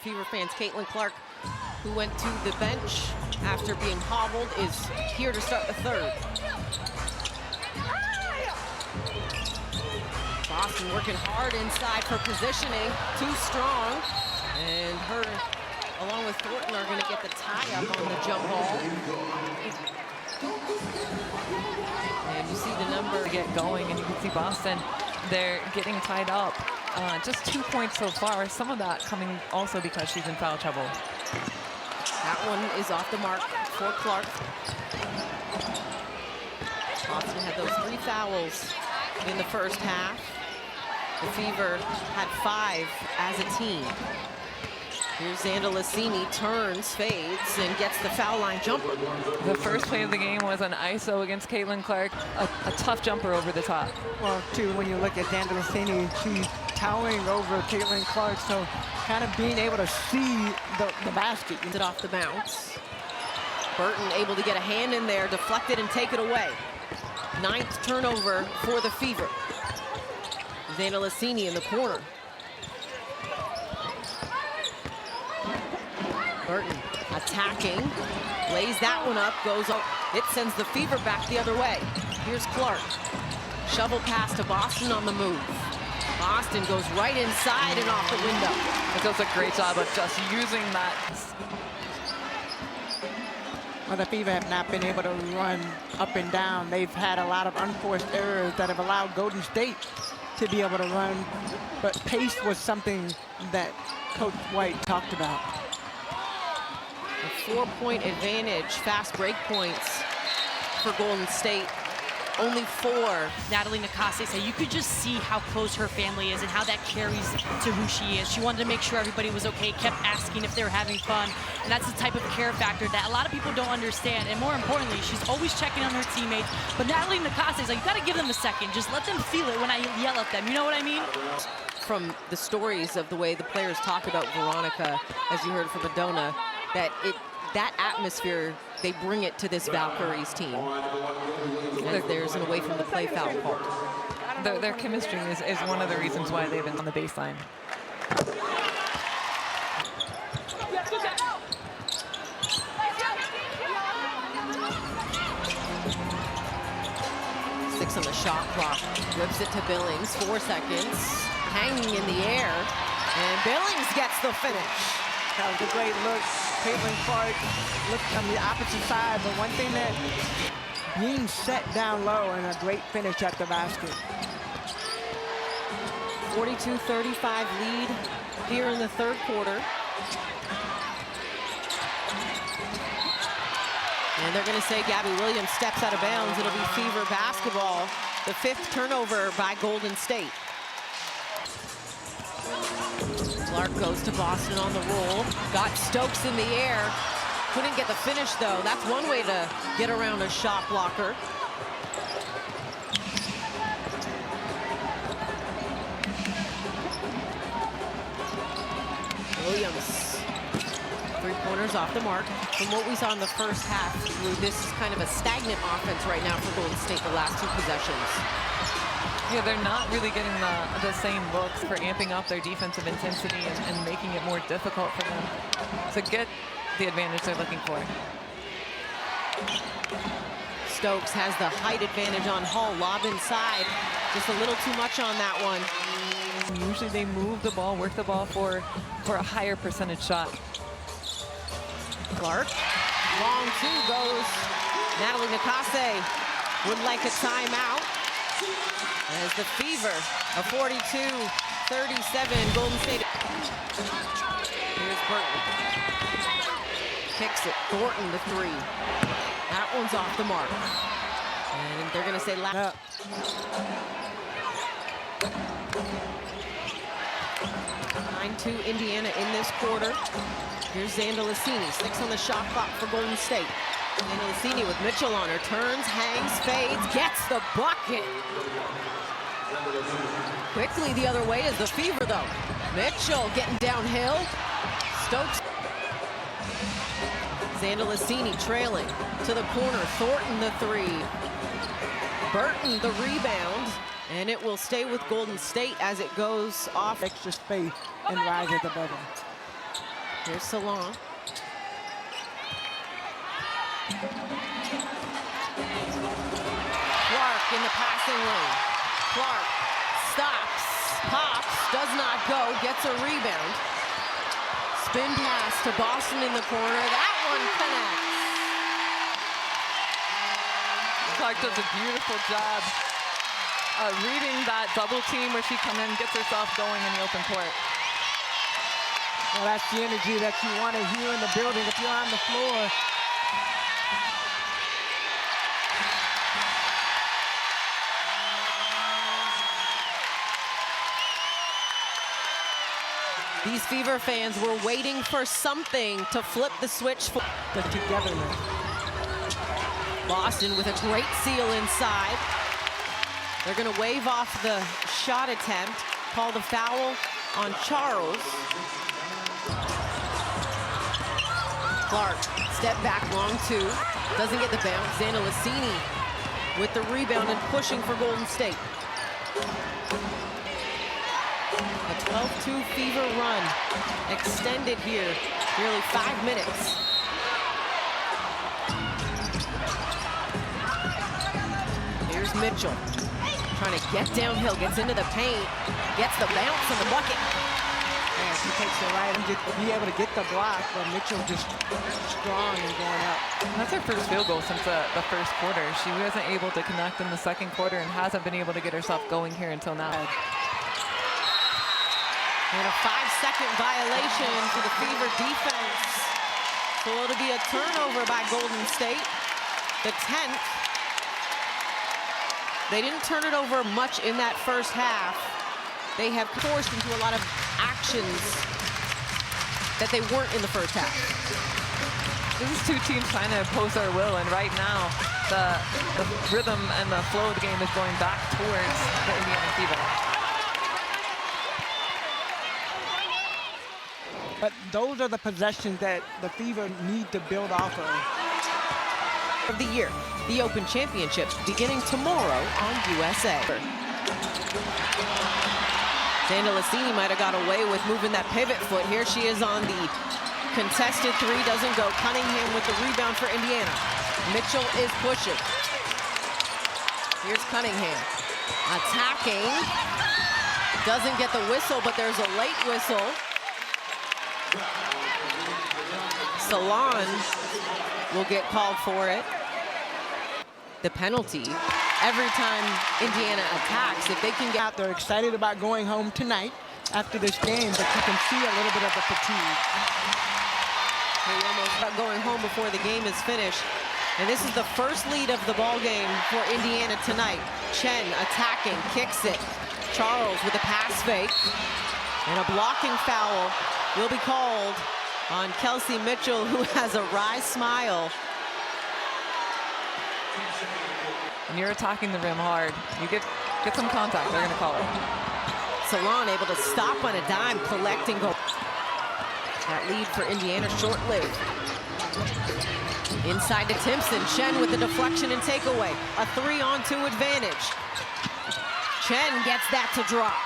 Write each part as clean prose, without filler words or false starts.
Fever fans, Caitlin Clark, who went to the bench after being hobbled, is here to start the third. Boston working hard inside for positioning, too strong. And her, along with Thornton, are going to get the tie-up on the jump ball. And you see the number get going, and you can see Boston, they're getting tied up. Just 2 points so far, some of that coming also because she's in foul trouble. That one is off the mark for Clark. Boston had those 3 fouls in the first half. The Fever had 5 as a team. Here's Xanda Lassini, turns, fades, and gets the foul line jumper. The first play of the game was an ISO against Caitlin Clark, a tough jumper over the top. Well, too, when you look at Xanda Lassini, she's towering over Caitlin Clark, so kind of being able to see the basket. It off the bounce. Burton able to get a hand in there, deflect it and take it away. 9th turnover for the Fever. Xanda Lassini in the corner. Burton attacking, lays that one up, goes up. It sends the Fever back the other way. Here's Clark. Shovel pass to Boston on the move. Boston goes right inside and off the window. It does a great job of just using that. Well, the Fever have not been able to run up and down. They've had a lot of unforced errors that have allowed Golden State to be able to run, but pace was something that Coach White talked about. A 4-point advantage, fast break points for Golden State. Only 4. Natalie Nakase said you could just see how close her family is and how that carries to who she is. She wanted to make sure everybody was okay, kept asking if they were having fun. And that's the type of care factor that a lot of people don't understand. And more importantly, she's always checking on her teammates. But Natalie Nakase is like, you got to give them a second. Just let them feel it when I yell at them. You know what I mean? From the stories of the way the players talk about Veronica, as you heard from Madonna, that atmosphere, they bring it to this Valkyries team. As there's an away from the play foul call. Their chemistry is one of the reasons why they've been on the baseline. 6 on the shot clock. Whips it to Billings, 4 seconds. Hanging in the air. And Billings gets the finish. That was a great look. Caitlin Clark looked on the opposite side, but one thing that being set down low and a great finish at the basket. 42-35 lead here in the third quarter. And they're going to say Gabby Williams steps out of bounds. It'll be Fever basketball. The 5th turnover by Golden State. Clark goes to Boston on the roll. Got Stokes in the air. Couldn't get the finish, though. That's one way to get around a shot blocker. Williams. 3-pointers off the mark. From what we saw in the first half, this is kind of a stagnant offense right now for Golden State the last 2 possessions. Yeah, they're not really getting the same looks for amping up their defensive intensity and making it more difficult for them to get the advantage they're looking for. Stokes has the height advantage on Hall. Lob inside. Just a little too much on that one. Usually they move the ball, work the ball for a higher percentage shot. Clark. Long 2 goes. Natalie Nakase would like a timeout. As the Fever, a 42-37 Golden State. Here's Burton. Kicks it. Thornton the 3. That one's off the mark. And they're going to say last. 9-2 Indiana in this quarter. Here's Xanda Lassini. 6 on the shot clock for Golden State. Xanda Lassini with Mitchell on her. Turns, hangs, fades, gets the bucket. Quickly the other way is the Fever, though. Mitchell getting downhill. Stokes. Xanda Lassini trailing to the corner. Thornton the 3. Burton the rebound. And it will stay with Golden State as it goes off. Extra space and rises above him. Here's Salon. Clark in the passing lane. Clark stops, pops, does not go, gets a rebound. Spin pass to Boston in the corner. That one connects. Clark does a beautiful job reading that double team where she comes in, gets herself going in the open court. Well, that's the energy that you want to hear in the building if you're on the floor. These Fever fans were waiting for something to flip the switch for The togetherness. Boston with a great seal inside. They're going to wave off the shot attempt, call the foul on Charles. Clark, step back, long two. Doesn't get the bounce. Xana Lassini with the rebound and pushing for Golden State. A 12-2 Fever run extended here, nearly 5 minutes. Here's Mitchell, trying to get downhill, gets into the paint, gets the bounce and the bucket. Yeah, she takes it right and just be able to get the block, but Mitchell just strong and going up. That's her first field goal since the first quarter. She wasn't able to connect in the second quarter and hasn't been able to get herself going here until now. And a 5-second violation for the Fever defense. So it'll be a turnover by Golden State, the 10th. They didn't turn it over much in that first half. They have forced into a lot of actions that they weren't in the first half. This is two teams trying to impose their will, and right now the rhythm and the flow of the game is going back towards the Indiana Fever. But those are the possessions that the Fever need to build off of. Of the year, the Open Championships beginning tomorrow on USA. Xana Lassini might have got away with moving that pivot foot. Here she is on the contested three, doesn't go. Cunningham with the rebound for Indiana. Mitchell is pushing. Here's Cunningham attacking. Doesn't get the whistle, but there's a late whistle. Salon will get called for it. The penalty, every time Indiana attacks, if they can get out, They're excited about going home tonight after this game, but you can see a little bit of the fatigue. They almost about going home before the game is finished. And this is the first lead of the ball game for Indiana tonight. Chen attacking, kicks it. Charles with a pass fake. And a blocking foul will be called on Kelsey Mitchell, who has a wry smile. When you're attacking the rim hard, you get some contact, they're gonna call it. Salon able to stop on a dime, collecting goal. That lead for Indiana short-lived. Inside to Timpson, Chen with the deflection and takeaway. A 3-on-2 advantage. Chen gets that to drop.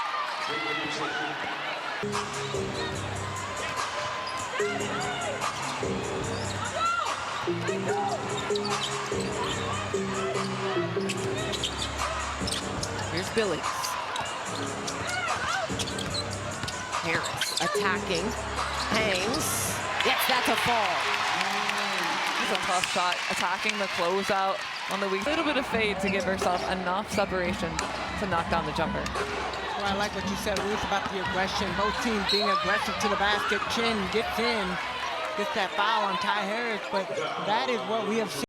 Here's Billy. Harris attacking, hangs, gets that to fall. It's a tough shot, attacking the closeout on the weak. A little bit of fade to give herself enough separation to knock down the jumper. Well, I like what you said, Ruth, about the aggression. Both teams being aggressive to the basket. Chen gets in, gets that foul on Ty Harris, but that is what we have seen.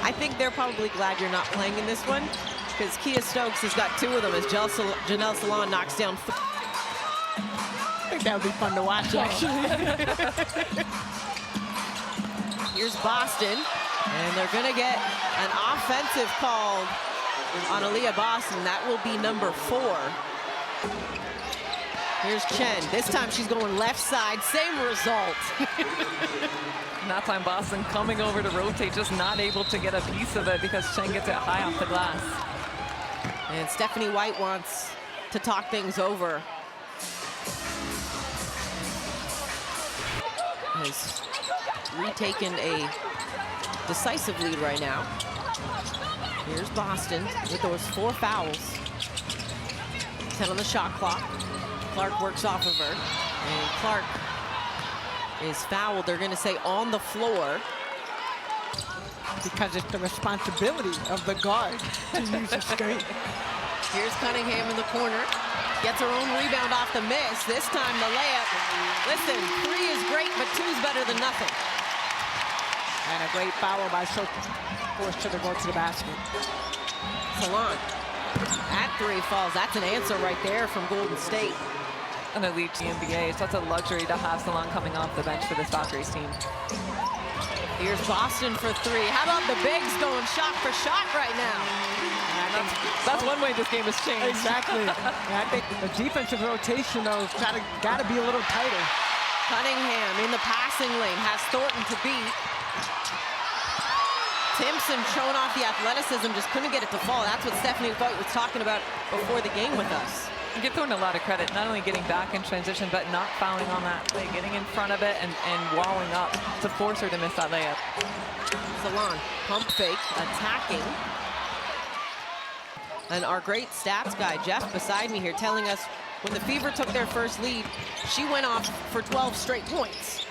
I think they're probably glad you're not playing in this one, because Kia Stokes has got 2 of them as Janelle Salon knocks down. I think that would be fun to watch, actually. Here's Boston, and they're gonna get an offensive called on Aaliyah Boston. That will be number 4. Here's Chen. This time she's going left side, same result. And that time Boston coming over to rotate, just not able to get a piece of it because Chen gets it high off the glass. And Stephanie White wants to talk things over. has retaken a decisive lead right now. Here's Boston with those 4 fouls. 10 on the shot clock. Clark works off of her, and Clark is fouled. They're going to say on the floor, because it's the responsibility of the guard to use the screen. Here's Cunningham in the corner. Gets her own rebound off the miss. This time the layup. Listen, 3 is great, but 2's better than nothing. And a great foul by Sophie, forced her to go to the basket. Salon at 3 falls. That's an answer right there from Golden State. And a lead to the NBA, so that's a luxury to have Salon coming off the bench for this Valkyries team. Here's Boston for 3. How about the bigs going shot for shot right now? That's one way this game has changed. Exactly. And I think the defensive rotation, though, got to be a little tighter. Cunningham in the passing lane has Thornton to beat. Timpson showing off the athleticism, just couldn't get it to fall. That's what Stephanie Voigt was talking about before the game with us. You give Thornton a lot of credit, not only getting back in transition, but not fouling on that play, getting in front of it and walling up to force her to miss that layup. Salon, pump fake, attacking. And our great stats guy, Jeff, beside me here, telling us when the Fever took their first lead, she went off for 12 straight points.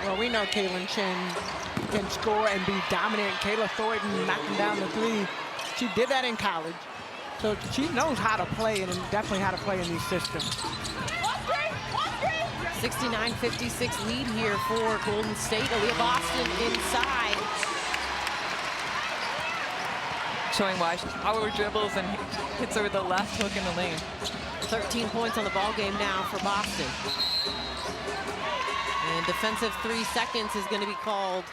Well, we know Kaylin Chen can score and be dominant. Kayla Thornton knocking down the 3. She did that in college. So she knows how to play, and definitely how to play in these systems. 69-56 lead here for Golden State. Aaliyah Boston inside. Showing why power dribbles and hits her with the left hook in the lane. 13 points on the ball game now for Boston. And defensive 3 seconds is going to be called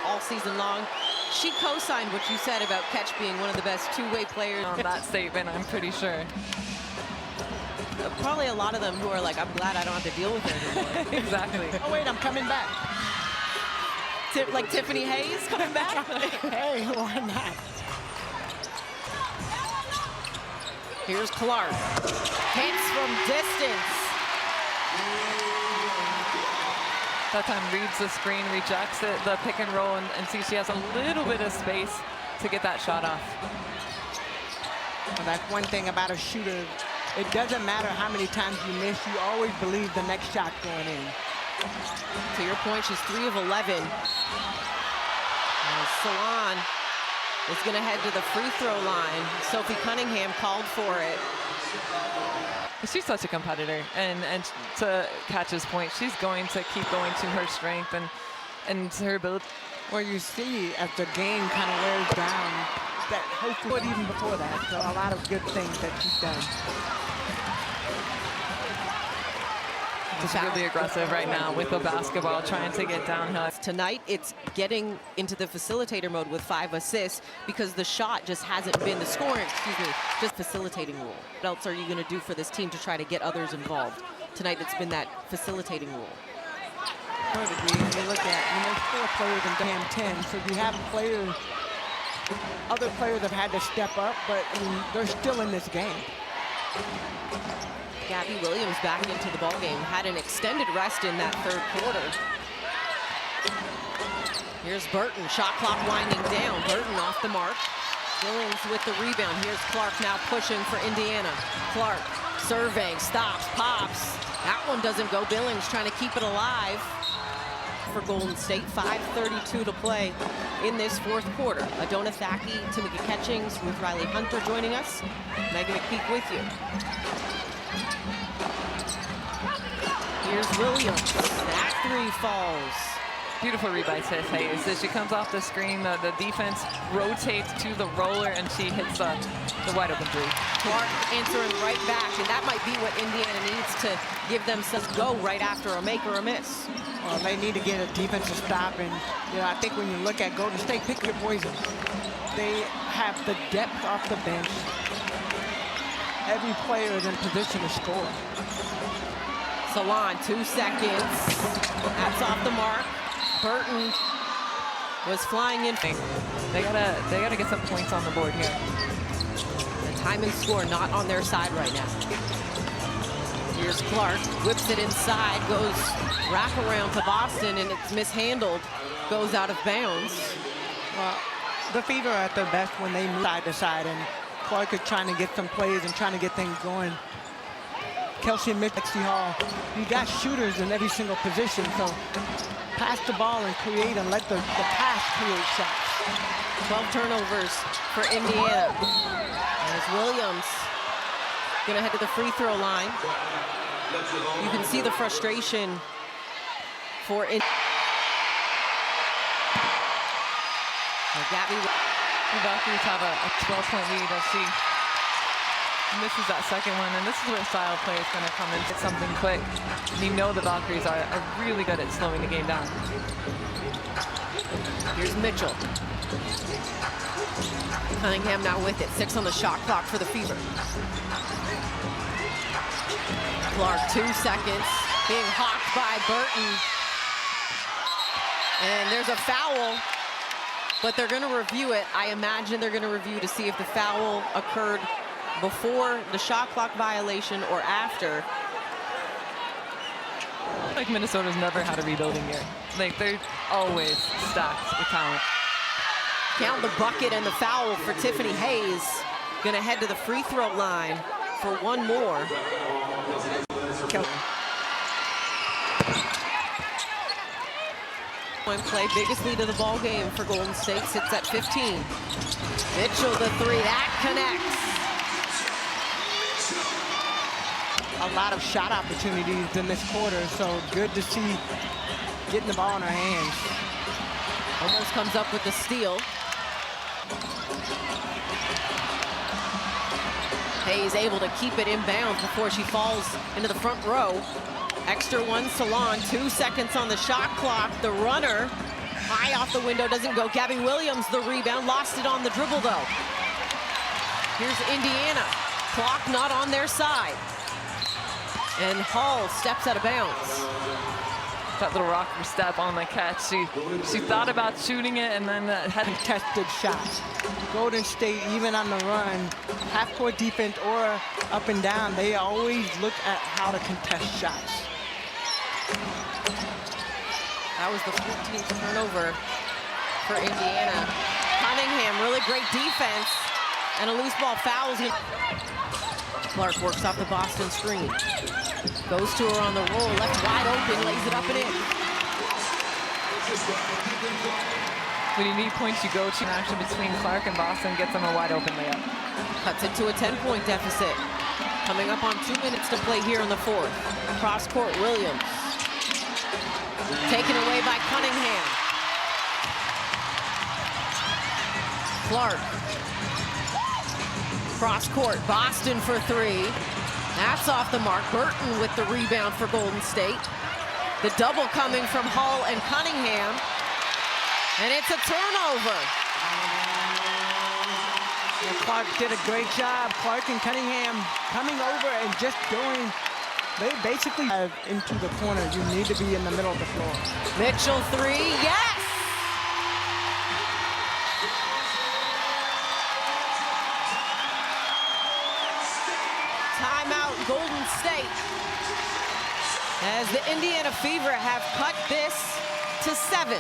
all season long. She co-signed what you said about Ketch being one of the best two-way players. On that statement, I'm pretty sure. Probably a lot of them who are like, I'm glad I don't have to deal with it anymore. Exactly. Oh, wait, I'm coming back. Like Tiffany Hayes coming back? Hey, why not? Here's Clark. Hits from distance. That time reads the screen, rejects it, the pick and roll, and sees she has a little bit of space to get that shot off. Well, that's one thing about a shooter. It doesn't matter how many times you miss, you always believe the next shot going in. To your point, she's 3 of 11. And Salon is going to head to the free throw line. Sophie Cunningham called for it. She's such a competitor, and to Catch's point, she's going to keep going to her strength and her ability. Well, you see as the game kind of wears down, that hopefully even before that, so a lot of good things that she's done. She's really aggressive right now with the basketball, trying to get downhill. Tonight, it's getting into the facilitator mode with 5 assists because the shot just hasn't been, the scoring, just facilitating role. What else are you going to do for this team to try to get others involved? Tonight, it's been that facilitating role. To a degree, when you look at, there's 4 players in Dam 10, so you have players, other players have had to step up, but I mean, they're still in this game. Gabby Williams back into the ballgame. Had an extended rest in that 3rd quarter. Here's Burton, shot clock winding down. Burton off the mark. Billings with the rebound. Here's Clark now pushing for Indiana. Clark surveying, stops, pops. That one doesn't go. Billings trying to keep it alive for Golden State. 5:32 to play in this 4th quarter. Adona Thaki, Tamika Catchings, Ruth Riley Hunter joining us. Megan McPeak with you. Here's Williams. That 3 falls. Beautiful read by Tiff Hayes. As she comes off the screen, the defense rotates to the roller, and she hits the wide open 3. Clark answering right back, and that might be what Indiana needs to give them some go right after a make or a miss. Well, they need to get a defensive stop, and I think when you look at Golden State, pick your poison. They have the depth off the bench. Every player is in position to score. Salon, 2 seconds. That's off the mark. Burton was flying in. They gotta get some points on the board here. The time and score not on their side right now. Here's Clark, whips it inside, goes wraparound to Boston, and it's mishandled, goes out of bounds. Well, the Fever are at their best when they move side to side, and Clark is trying to get some plays and trying to get things going. Kelsey and Mitchie Hall, you got shooters in every single position, so pass the ball and create and let the pass create shots. 12 turnovers for Indiana. As Williams gonna head to the free throw line. You can see the frustration for Gabby. The Valkyries have a 12-point lead as she misses that second one, and this is where style play is going to come in. It's something quick. And you know the Valkyries are really good at slowing the game down. Here's Mitchell. Cunningham now with it. 6 on the shot clock for the Fever. Clark, 2 seconds. Being hawked by Burton. And there's a foul, but they're going to review it. I imagine they're going to review to see if the foul occurred before the shot clock violation or after. Like Minnesota's never had a rebuilding year. Like they're always stacked with talent. Count the bucket and the foul for Tiffany Hayes. Gonna head to the free throw line for one more. Point play, biggest lead of the ball game for Golden State, sits at 15. Mitchell the 3, that connects. A lot of shot opportunities in this quarter, so good to see getting the ball in her hands. Almost comes up with the steal. Hayes able to keep it inbounds before she falls into the front row. Extra one, Salon, 2 seconds on the shot clock. The runner, high off the window, doesn't go. Gabby Williams, the rebound, lost it on the dribble though. Here's Indiana, clock not on their side. And Hall steps out of bounds. That little rocker step on the catch. She thought about shooting it and then had contested shots. Golden State, even on the run, half-court defense or up and down, they always look at how to contest shots. That was the 14th turnover for Indiana. Cunningham, really great defense, and a loose ball fouls him. Clark works off the Boston screen. Goes to her on the roll, left wide open, lays it up and in. when you need points, you go to action between Clark and Boston, gets them a wide open layup. Cuts it to a 10-point deficit. Coming up on 2 minutes to play here in the fourth. Cross court, Williams. Taken away by Cunningham. Clark. Cross court, Boston for three. That's off the mark. Burton with the rebound for Golden State. The double coming from Hull and Cunningham. And it's a turnover. And Clark did a great job. Clark and Cunningham coming over and just doing, they basically have into the corner. You need to be in the middle of the floor. Mitchell three, yes! Timeout, Golden State. As the Indiana Fever have cut this to 7.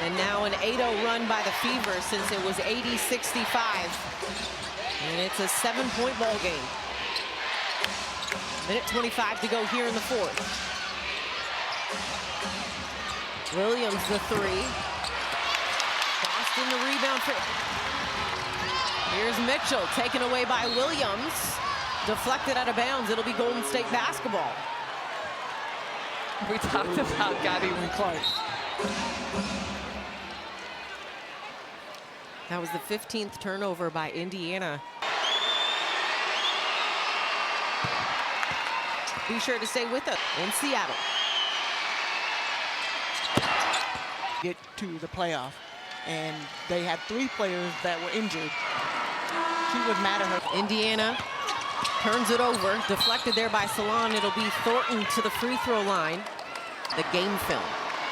And now an 8-0 run by the Fever since it was 80-65. And it's a 7-point ball game. Minute 25 to go here in the fourth. Williams the three. Boston the rebound for... Here's Mitchell, taken away by Williams. Deflected out of bounds. It'll be Golden State basketball. We talked about Gabby and Clark. That was the 15th turnover by Indiana. Be sure to stay with us in Seattle. Get to the playoff, and they had 3 players that were injured. She was mad at her. Indiana turns it over, deflected there by Salon. It'll be Thornton to the free throw line. The game film.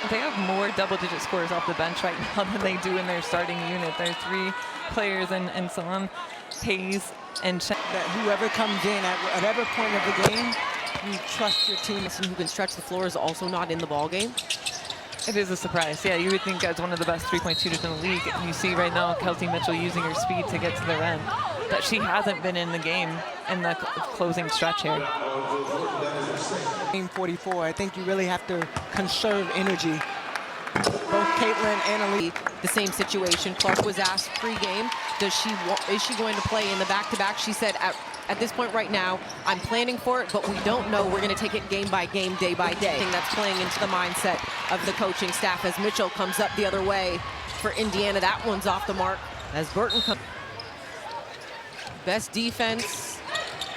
They have more double-digit scores off the bench right now than they do in their starting unit. There's 3 players in Salam, Hayes, and Chen. That whoever comes in at whatever point of the game, you trust your team. Who can stretch the floor is also not in the ball game. It is a surprise. Yeah, you would think as one of the best three-point shooters in the league, and you see right now Kelsey Mitchell using her speed to get to the rim, that she hasn't been in the game in the closing stretch here. Game 44, I think you really have to conserve energy. Both Caitlin and Elise. The same situation. Clark was asked pre-game, is she going to play in the back-to-back? She said, at this point right now, I'm planning for it, but we don't know. We're going to take it game by game, day by day. That's playing into the mindset of the coaching staff as Mitchell comes up the other way for Indiana. That one's off the mark as Burton comes. Best defense,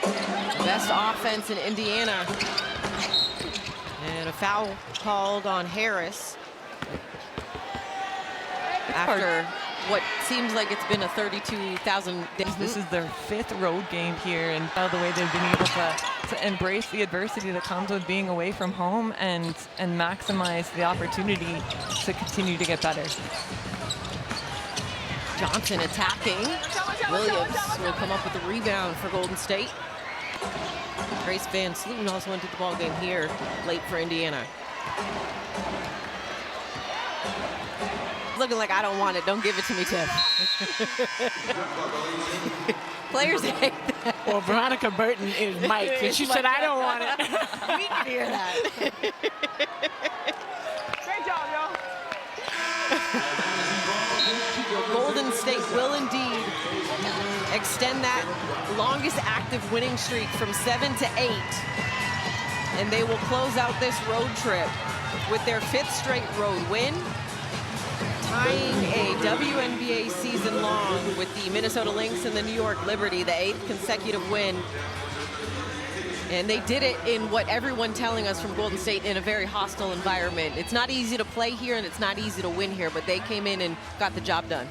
best offense in Indiana. And a foul called on Harris after what seems like it's been a 32,000 days. This is their 5th road game here, and the way they've been able to embrace the adversity that comes with being away from home and maximize the opportunity to continue to get better. Johnson attacking. Williams will come up with a rebound for Golden State. Grace Van Sluten also entered the ball game here late for Indiana. Looking like I don't want it. Don't give it to me, Tiff. Players hate that. Well, Veronica Burton is Mike, and she said, I don't want it. We can hear that. Great job, y'all. Golden State will indeed extend that longest active winning streak from 7 to 8. And they will close out this road trip with their 5th straight road win, tying a WNBA season long with the Minnesota Lynx and the New York Liberty, the 8th consecutive win. And they did it in what everyone telling us from Golden State in a very hostile environment. It's not easy to play here and it's not easy to win here, but they came in and got the job done.